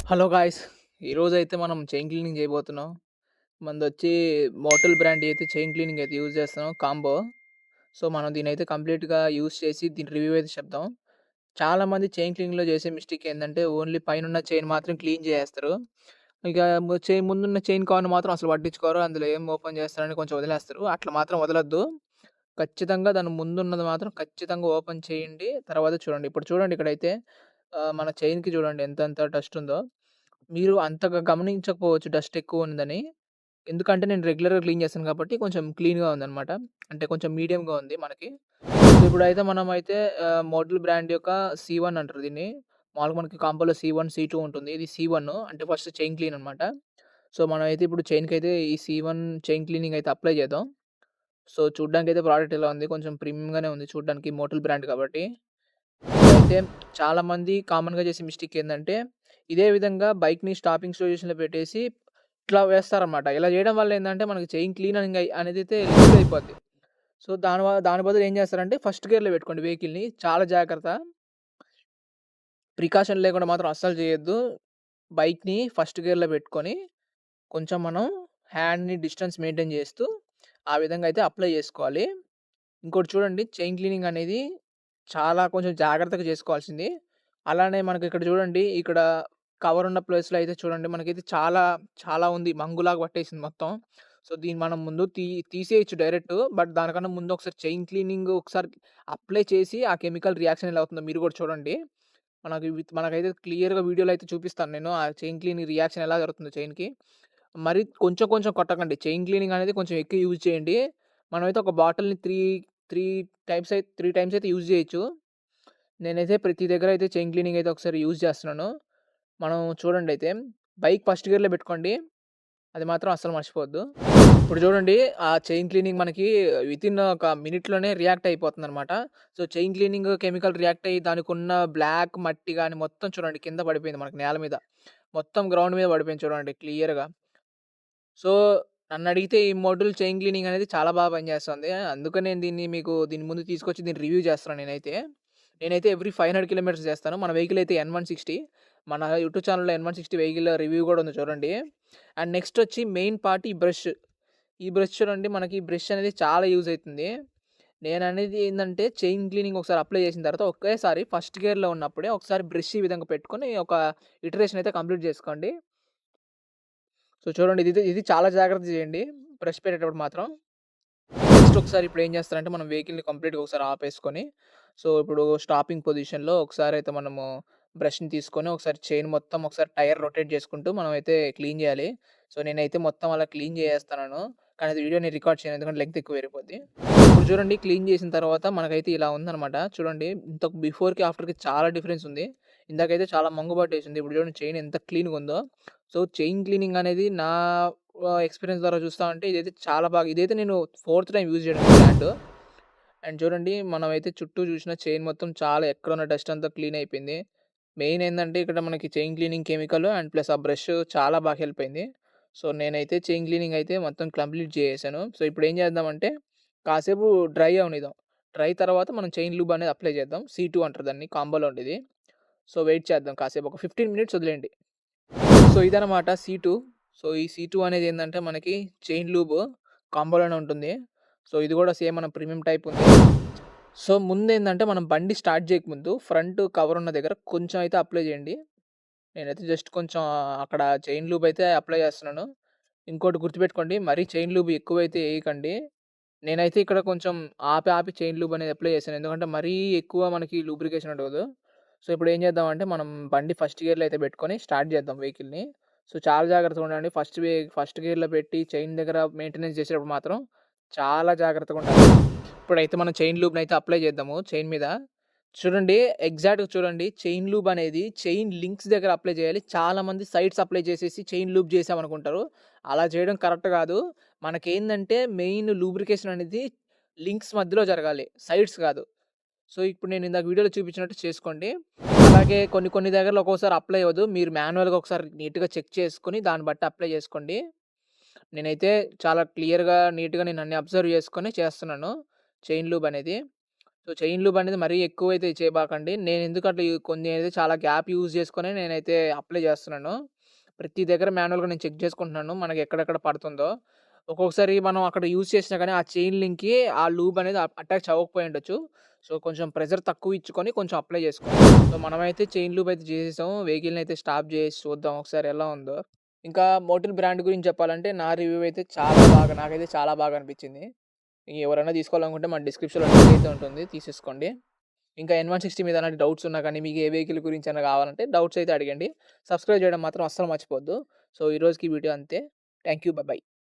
Hello guys! ఈరోజైతే మనం chain cleaning చేయబోతున్నాం. మనదొచ్చి మోటల్ బ్రాండ్ అయితే చైన్ క్లీనింగ్ అయితే యూజ్ చేస్తున్నాం కాంబో. సో, మనం దీన్నైతే కంప్లీట్‌గా యూజ్ చేసి దీని రివ్యూ అయితే చెప్దాం. చాలామంది చైన్ క్లీనింగ్‌లో చేసే మిస్టేక్ ఏందంటే ఓన్లీ పైనున్న చైన్ మాత్రం క్లీన్ చేసేస్తారు. ఇక ముందున్న చైన్ కవర్‌ని మాత్రం అసలు పట్టించుకోరు. అందులో ఏం ఓపెన్ చేస్తారని కొంచెం వదిలేస్తారు. అట్లా మాత్రం వదలొద్దు. ఖచ్చితంగా దాని ముందున్నది మాత్రం ఖచ్చితంగా ఓపెన్ చేయండి. తర్వాత చూడండి. ఇప్పుడు చూడండి ఇక్కడైతే మన చైన్‌కి చూడండి ఎంతెంత డస్ట్ ఉందో. మీరు అంతగా గమనించకపోవచ్చు డస్ట్ ఎక్కువ ఉందని. ఎందుకంటే నేను రెగ్యులర్‌గా క్లీన్ చేస్తాను కాబట్టి కొంచెం క్లీన్‌గా ఉందనమాట. అంటే కొంచెం మీడియంగా ఉంది మనకి. సో, ఇప్పుడైతే మనమైతే మోడల్ బ్రాండ్ యొక్క సి1 అంటారు దీన్ని. మామూలుగా మనకి కాంబోలో సి1, సి2 ఉంటుంది. ఇది సి1 అంటే ఫస్ట్ చైన్ క్లీన్ అనమాట. సో, మనమైతే ఇప్పుడు చైన్‌కైతే ఈ సి1 చైన్ క్లీనింగ్ అయితే అప్లై చేద్దాం. సో, చూడ్డానికైతే ప్రోడక్ట్ ఇలా ఉంది. కొంచెం ప్రీమియంగానే ఉంది చూడ్డానికి మోటల్ బ్రాండ్ కాబట్టి. అయితే చాలామంది కామన్‌గా చేసే మిస్టేక్ ఏందంటే, ఇదే విధంగా బైక్‌ని స్టాపింగ్ పొజిషన్‌లో పెట్టేసి ఇట్లా వేస్తారనమాట. ఇలా చేయడం వల్ల ఏందంటే, మనకి చైన్ క్లీనింగ్ అనేదైతే లూజ్ అయిపోద్ది. సో, దాని బదులు ఏం చేస్తారంటే, ఫస్ట్ గేర్‌లో పెట్టుకోండి వెహికల్‌ని. చాలా జాగ్రత్త. ప్రికాషన్ లేకుండా మాత్రం అస్సలు చేయొద్దు. బైక్‌ని ఫస్ట్ గేర్‌లో పెట్టుకొని, కొంచెం మనం హ్యాండ్‌ని డిస్టెన్స్ మెయింటైన్ చేస్తూ, ఆ విధంగా అయితే అప్లై చేసుకోవాలి. ఇంకోటి చూడండి చైన్ క్లీనింగ్ అనేది చాలా కొంచెం జాగ్రత్తగా చేసుకోవాల్సింది. అలానే మనకిక్కడ చూడండి, ఇక్కడ కవర్ ఉన్న ప్లేస్‌లో అయితే చూడండి మనకైతే చాలా, చాలా ఉంది. మంగులాగా పట్టేసింది మొత్తం. సో, దీన్ని మనం ముందు తీసేయొచ్చు డైరెక్ట్. బట్ దానికన్నా ముందు ఒకసారి చైన్ క్లీనింగ్ ఒకసారి అప్లై చేసి, ఆ కెమికల్ రియాక్షన్ ఎలా అవుతుందో మీరు కూడా చూడండి. మనకైతే క్లియర్‌గా వీడియోలో అయితే చూపిస్తాను నేను. ఆ చైన్ క్లీనింగ్ రియాక్షన్ ఎలా జరుగుతుందో చైన్‌కి. మరి కొంచెం కొంచెం కొట్టకండి. చైన్ క్లీనింగ్ అనేది కొంచెం ఎక్కువ యూజ్ చేయండి. మనమైతే ఒక బాటిల్‌ని 3 టైమ్స్ అయితే యూజ్ చేయొచ్చు. నేనైతే ప్రతి దగ్గర అయితే చైన్ క్లీనింగ్ అయితే ఒకసారి యూజ్ చేస్తున్నాను. మనం చూడండయితే బైక్ ఫస్ట్ గేర్‌లో పెట్టుకోండి. అది మాత్రం అస్సలు మర్చిపోవద్దు. ఇప్పుడు చూడండి ఆ చైన్ క్లీనింగ్ మనకి వితిన్ ఒక మినిట్‌లోనే రియాక్ట్ అయిపోతుందనమాట. So, chain cleaning chemical react అయ్యి దానికున్న బ్లాక్ మట్టి గాని మొత్తం చూడండి కింద పడిపోయింది మనకి నేల మీద. మొత్తం గ్రౌండ్ మీద పడిపోయింది చూడండి క్లియర్‌గా. సో, నన్నడిగితే ఈ మోడ్యూల్ చైన్ క్లీనింగ్ అనేది చాలా బాగా పనిచేస్తుంది. అందుకనే నేను దీని ముందు తీసుకొచ్చి దీన్ని రివ్యూ చేస్తున్నాను నేనైతే. నేనైతే ఎవ్రీ 500 కిలోమీటర్స్ చేస్తాను. మన వెహికల్ అయితే N160. మన యూట్యూబ్ ఛానెల్‌లో N160 వెహికల్ రివ్యూ కూడా ఉంది చూడండి. అండ్ నెక్స్ట్ వచ్చి మెయిన్ పార్ట్ ఈ బ్రష్. ఈ బ్రష్ చూడండి మనకి ఈ బ్రష్ అనేది చాలా యూజ్ అయితుంది. నేననేది ఏందంటే చైన్ క్లీనింగ్ ఒకసారి అప్లై చేసిన తర్వాత ఒకేసారి ఫస్ట్ గేర్‌లో ఉన్నప్పుడే ఒకసారి బ్రష్ ఈ విధంగా పెట్టుకొని ఒక ఇటరేషన్ అయితే కంప్లీట్ చేసుకోండి. సో, చూడండి ఇది చాలా జాగ్రత్త చేయండి. బ్రష్ పెట్టేటప్పుడు మాత్రం. నెక్స్ట్ ఒకసారి ఇప్పుడు ఏం చేస్తారంటే మనం వెహికల్‌ని కంప్లీట్‌గా ఒకసారి ఆపేసుకొని, సో, ఇప్పుడు స్టాపింగ్ పొజిషన్‌లో ఒకసారైతే మనము బ్రష్‌ని తీసుకొని ఒకసారి చైన్ మొత్తం ఒకసారి టైర్ రొటేట్ చేసుకుంటూ మనమైతే క్లీన్ చేయాలి. సో, నేనైతే మొత్తం అలా క్లీన్ చేసేస్తున్నాను. కానీ అది వీడియో నేను రికార్డ్ చేయను. ఎందుకంటే లెంగ్త్ ఎక్కువ అయిపోద్ది. ఇప్పుడు చూడండి క్లీన్ చేసిన తర్వాత మనకైతే ఇలా ఉందనమాట. చూడండి ఇంతకు బిఫోర్‌కి, ఆఫ్టర్‌కి చాలా డిఫరెన్స్ ఉంది. ఇందాకైతే చాలా మంగు పట్టేసింది. ఇప్పుడు చూడండి చైన్ ఎంత క్లీన్‌గా ఉందో. సో, చైన్ క్లీనింగ్ అనేది నా ఎక్స్‌పీరియన్స్ ద్వారా చూస్తా ఉంటే ఇదైతే చాలా బాగా ఇదైతే నేను ఫోర్త్ టైమ్ యూజ్ చేయడం ఈ బ్రాండ్. అండ్ చూడండి మనమైతే చుట్టూ చూసిన చైన్ మొత్తం చాలా ఎక్కడున్న డస్ట్ అంతా క్లీన్ అయిపోయింది. మెయిన్ ఏందంటే ఇక్కడ మనకి chain cleaning chemical and plus ఆ బ్రష్ చాలా బాగా హెల్ప్ అయింది. సో, నేనైతే చైన్ క్లీనింగ్ అయితే మొత్తం కంప్లీట్ చేసేసాను. సో, ఇప్పుడు ఏం చేద్దామంటే కాసేపు డ్రై అవ్వనిద్దాం. డ్రై తర్వాత మనం చైన్ లూబ్ అనేది అప్లై చేద్దాం. సి2 అంటారు దాన్ని కాంబోలో ఉండేది. సో, వెయిట్ చేద్దాం కాసేపు ఒక 15 మినిట్స్ వదిలేయండి. సో, ఇదనమాట సి2. సో, ఈ సి2 అనేది ఏందంటే మనకి చైన్ లూబ్ కాంబోలోనే ఉంటుంది. సో, ఇది కూడా సేమ్ మన ప్రీమియం టైప్ ఉంది. సో, ముందేందంటే మనం బండి స్టార్ట్ చేయకముందు ఫ్రంట్ కవర్ ఉన్న దగ్గర కొంచెం అయితే అప్లై చేయండి. నేనైతే జస్ట్ కొంచెం అక్కడ చైన్ లూబ్ అయితే అప్లై చేస్తున్నాను. ఇంకోటి గుర్తుపెట్టుకోండి మరీ చైన్ లూబ్ ఎక్కువైతే ఏయకండి. నేనైతే ఇక్కడ కొంచెం ఆపి చైన్ లూబ్ అనేది అప్లై చేశాను. ఎందుకంటే మరీ ఎక్కువ మనకి లూబ్రికేషన్ ఉండకూడదు. సో, ఇప్పుడు ఏం చేద్దామంటే మనం బండి ఫస్ట్ గేర్‌లో అయితే పెట్టుకొని స్టార్ట్ చేద్దాం వెహికల్‌ని. సో, చాలా జాగ్రత్తగా ఉండండి. ఫస్ట్ గేర్‌లో పెట్టి చైన్ దగ్గర మెయింటెనెన్స్ చేసేటప్పుడు మాత్రం చాలా జాగ్రత్తగా ఉండాలి. ఇప్పుడైతే మనం చైన్ లూబ్‌నయితే అప్లై చేద్దాము చైన్ మీద. చూడండి ఎగ్జాక్ట్‌గా చూడండి చైన్ లూబ్ అనేది చైన్ లింక్స్ దగ్గర అప్లై చేయాలి. చాలామంది సైడ్స్ అప్లై చేసేసి చైన్ లూబ్ చేసామనుకుంటారు. అలా చేయడం కరెక్ట్ కాదు. మనకేందంటే మెయిన్ లూబ్రికేషన్ అనేది లింక్స్ మధ్యలో జరగాలి. సైడ్స్ కాదు. సో, ఇప్పుడు నేను ఇందాక వీడియోలో చూపించినట్టు చేసుకోండి. అలాగే కొన్ని కొన్ని దగ్గరలో ఒక్కోసారి అప్లై అవ్వదు. మీరు మాన్యువల్‌గా ఒకసారి నీట్‌గా చెక్ చేసుకొని దాన్ని బట్టి అప్లై చేసుకోండి. నేనైతే చాలా క్లియర్‌గా, నీట్‌గా నేను అన్ని అబ్జర్వ్ చేసుకొని చేస్తున్నాను చైన్ లూబ్ అనేది. సో, చైన్ లూబ్ అనేది మరీ ఎక్కువైతే చేయబాకండి. నేనెందుకు అట్లా కొన్ని అయితే చాలా గ్యాప్ యూజ్ చేసుకొనే నేనైతే అప్లై చేస్తున్నాను. ప్రతి దగ్గర మాన్యువల్‌గా నేను చెక్ చేసుకుంటున్నాను. మనకి ఎక్కడెక్కడ పడుతుందో. ఒక్కొక్కసారి మనం అక్కడ యూజ్ చేసినా గానీ ఆ చైన్ లింక్‌కి ఆ లూబ్ అనేది అటాచ్ అవ్వకపోయి ఉండొచ్చు. సో, కొంచెం ప్రెషర్ తక్కువ ఇచ్చుకొని కొంచెం అప్లై చేసుకోండి. సో, మనమైతే చైన్ లూబ్ అయితే చేసేసాం. వెహికల్‌ని అయితే స్టార్ట్ చేసి చూద్దాం ఒకసారి ఎలా ఉందో. ఇంకా మోటిన్ బ్రాండ్ గురించి చెప్పాలంటే నా రివ్యూ అయితే నాకైతే చాలా బాగా అనిపించింది. ఎవరైనా తీసుకోవాలనుకుంటే మన డిస్క్రిప్షన్‌లో లింక్ అయితే ఉంటుంది. తీసేసుకోండి. ఇంకా N160 మీద ఎలాంటి డౌట్స్ ఉన్నా కానీ, మీకు ఏ వెహికల్ గురించైనా కావాలంటే డౌట్స్ అయితే అడగండి. సబ్స్క్రైబ్ చేయడం మాత్రం అస్సలు మర్చిపోవద్దు. సో, ఈ రోజుకి ఈ వీడియో అంతే. Thank you. బై.